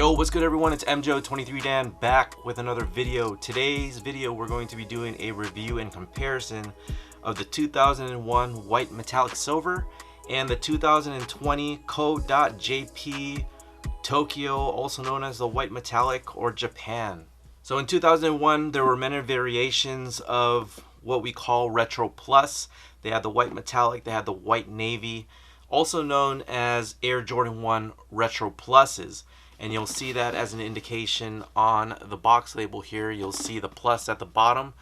Yo, what's good everyone? It's MJO23Dan back with another video. Today's video we're going to be doing a review and comparison of the 2001 white metallic silver and the 2020 CO.JP Tokyo, also known as the white metallic or Japan. So in 2001 there were many variations of what we call retro plus. They had the white metallic, they had the white navy, also known as Air Jordan 1 retro pluses. And you'll see that as an indication on the box label here. You'll see the plus at the bottom.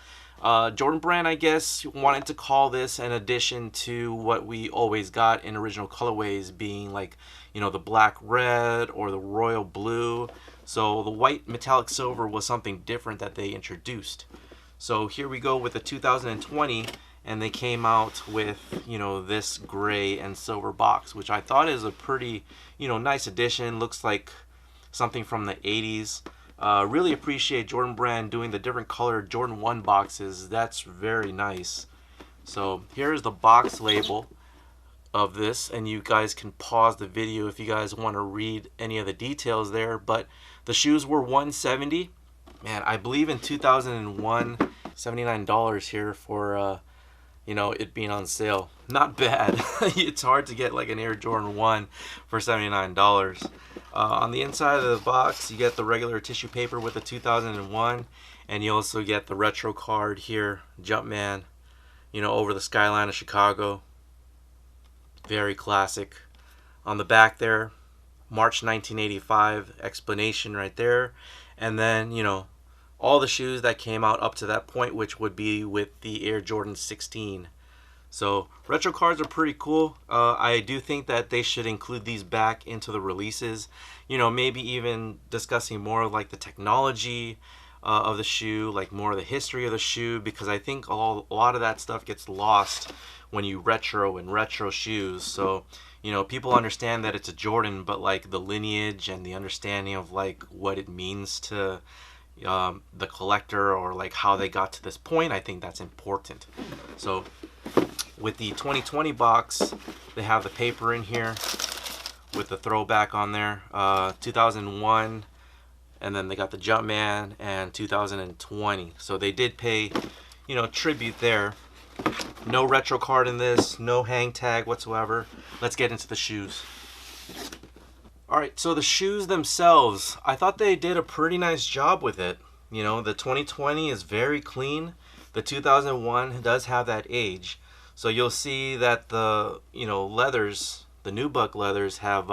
Jordan Brand, I guess, wanted to call this an addition to what we always got in original colorways, being like, you know, the black red or the royal blue. So the white metallic silver was something different that they introduced. So here we go with the 2020, and they came out with, you know, this gray and silver box, which I thought is a pretty, you know, nice addition. Looks like something from the 80s. Really appreciate Jordan Brand doing the different colored Jordan 1 boxes. That's very nice. So here's the box label of this, and you guys can pause the video if you guys want to read any of the details there. But the shoes were $170. Man, I believe in 2001, $79 here for you know, it being on sale. Not bad. It's hard to get like an Air Jordan 1 for $79. On the inside of the box, you get the regular tissue paper with the 2001, and you also get the retro card here, Jumpman, you know, over the skyline of Chicago. Very classic. On the back there, March 1985 explanation right there, and then, you know, all the shoes that came out up to that point, which would be with the Air Jordan 16. So retro cards are pretty cool. I do think that they should include these back into the releases. You know, maybe even discussing more of like the technology of the shoe, like more of the history of the shoe, because I think a lot of that stuff gets lost when you retro shoes. So, you know, people understand that it's a Jordan, but like the lineage and the understanding of like what it means to the collector, or like how they got to this point, I think that's important. So with the 2020 box, they have the paper in here with the throwback on there, 2001, and then they got the Jumpman and 2020. So they did pay, you know, tribute there. No retro card in this, no hang tag whatsoever. Let's get into the shoes. Alright, so the shoes themselves, I thought they did a pretty nice job with it. You know, the 2020 is very clean. The 2001 does have that age. So you'll see that the, you know, leathers, the nubuck leathers have,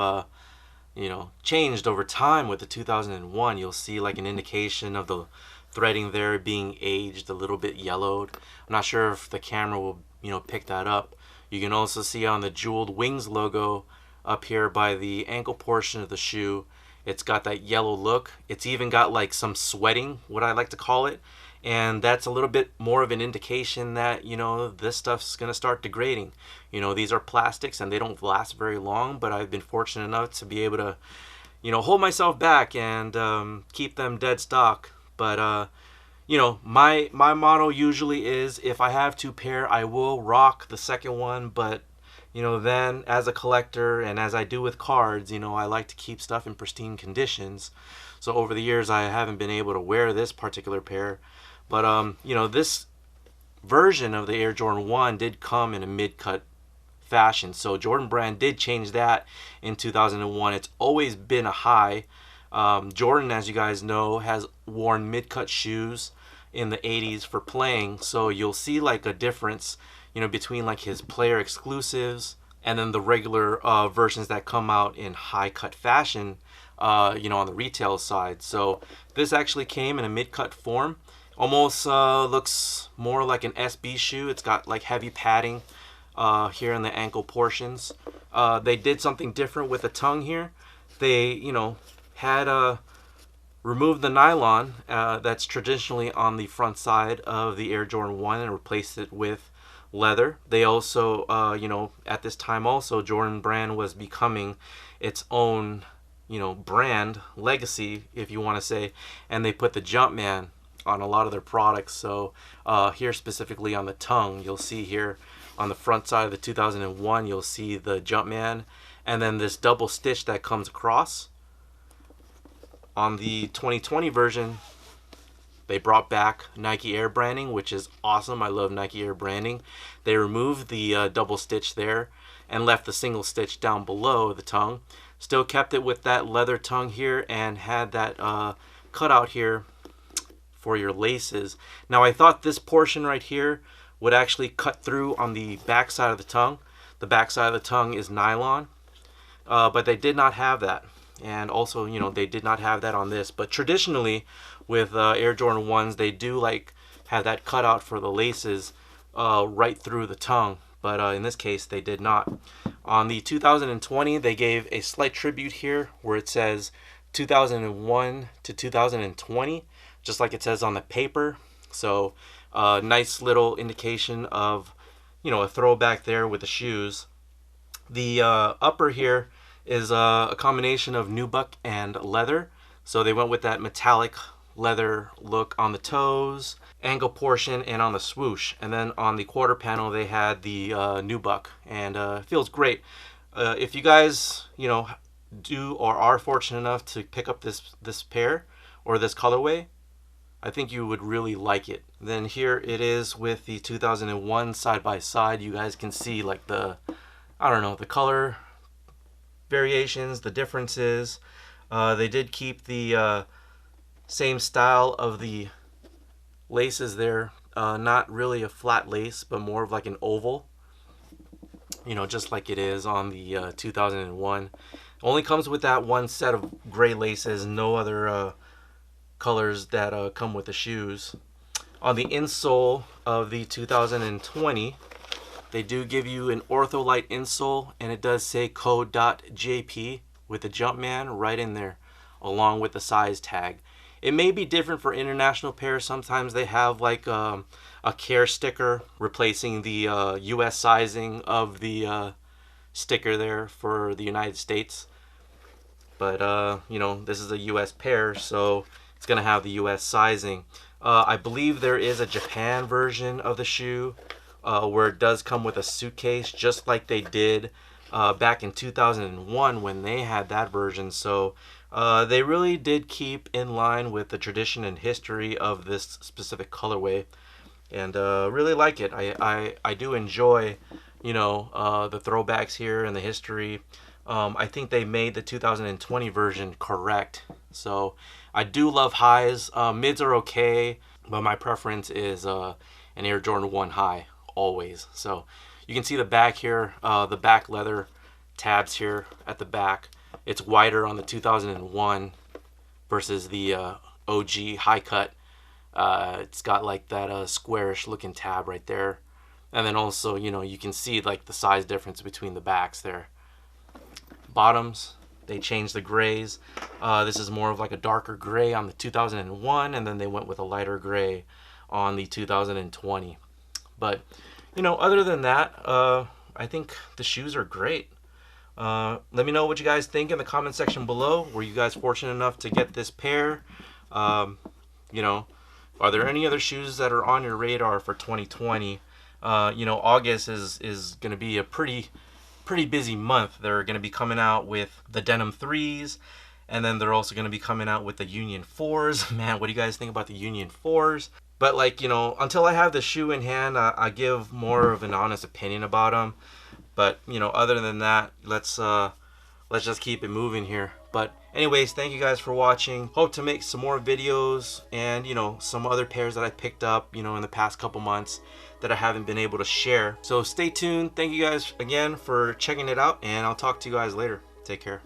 you know, changed over time with the 2001. You'll see like an indication of the threading there being aged, a little bit yellowed. I'm not sure if the camera will, you know, pick that up. You can also see on the jeweled wings logo up here by the ankle portion of the shoe, it's got that yellow look. It's even got like some sweating, what I like to call it, and that's a little bit more of an indication that, you know, this stuff's gonna start degrading. You know, these are plastics and they don't last very long, but I've been fortunate enough to be able to, you know, hold myself back and keep them dead stock. But you know, my motto usually is, if I have two pair, I will rock the second one. But you know, then as a collector and as I do with cards, you know, I like to keep stuff in pristine conditions. So over the years I haven't been able to wear this particular pair. But you know, this version of the Air Jordan 1 did come in a mid-cut fashion. So Jordan Brand did change that in 2001. It's always been a high. Jordan, as you guys know, has worn mid-cut shoes in the 80s for playing. So you'll see like a difference, you know, between like his player exclusives and then the regular versions that come out in high cut fashion, you know, on the retail side. So this actually came in a mid-cut form. Almost looks more like an SB shoe. It's got like heavy padding here in the ankle portions. They did something different with the tongue here. They, you know, had removed the nylon that's traditionally on the front side of the Air Jordan 1 and replaced it with leather. They also, you know, at this time also, Jordan Brand was becoming its own, you know, brand legacy, if you want to say, and they put the Jumpman on a lot of their products. So here specifically on the tongue, you'll see here on the front side of the 2001, you'll see the Jumpman, and then this double stitch that comes across. On the 2020 version, they brought back Nike Air branding, which is awesome. I love Nike Air branding. They removed the double stitch there and left the single stitch down below the tongue. Still kept it with that leather tongue here and had that cutout here for your laces. Now I thought this portion right here would actually cut through on the back side of the tongue. The back side of the tongue is nylon, but they did not have that. And also, you know, they did not have that on this. But traditionally, with Air Jordan 1s, they do like have that cutout for the laces right through the tongue. But in this case, they did not. On the 2020, they gave a slight tribute here where it says 2001 to 2020, just like it says on the paper. So nice little indication of, you know, a throwback there with the shoes. The upper here is a combination of nubuck and leather. So they went with that metallic leather look on the toes, ankle portion, and on the swoosh. And then on the quarter panel, they had the nubuck, and it feels great. If you guys, you know, do or are fortunate enough to pick up this pair or this colorway, I think you would really like it. Then here it is with the 2001 side by side. You guys can see like the, I don't know, the color variations, the differences. They did keep the same style of the laces there. Not really a flat lace, but more of like an oval. You know, just like it is on the 2001. Only comes with that one set of gray laces, no other colors that come with the shoes. On the insole of the 2020, they do give you an ortholite insole, and it does say CO.JP with the Jumpman right in there, along with the size tag. It may be different for international pairs. Sometimes they have like a care sticker replacing the US sizing of the sticker there for the United States. But you know, this is a US pair, so it's gonna have the US sizing. I believe there is a Japan version of the shoe where it does come with a suitcase, just like they did back in 2001 when they had that version. So they really did keep in line with the tradition and history of this specific colorway, and really like it. I do enjoy, you know, the throwbacks here and the history. I think they made the 2020 version correct. So I do love highs. Mids are okay, but my preference is an Air Jordan 1 high always. So you can see the back here, the back leather tabs here at the back. It's wider on the 2001 versus the OG high cut. It's got like that squarish looking tab right there. And then also, you know, you can see like the size difference between the backs there. Bottoms, they changed the grays. This is more of like a darker gray on the 2001, and then they went with a lighter gray on the 2020. But, you know, other than that, I think the shoes are great. Let me know what you guys think in the comment section below. Were you guys fortunate enough to get this pair? You know, are there any other shoes that are on your radar for 2020? You know, August is going to be a pretty busy month. They're going to be coming out with the Denim 3s, and then they're also going to be coming out with the Union 4s. Man, what do you guys think about the Union 4s? But like, you know, until I have the shoe in hand, I give more of an honest opinion about them. But, you know, other than that, let's just keep it moving here. But anyways, thank you guys for watching. Hope to make some more videos and, you know, some other pairs that I picked up, you know, in the past couple months that I haven't been able to share. So stay tuned. Thank you guys again for checking it out, and I'll talk to you guys later. Take care.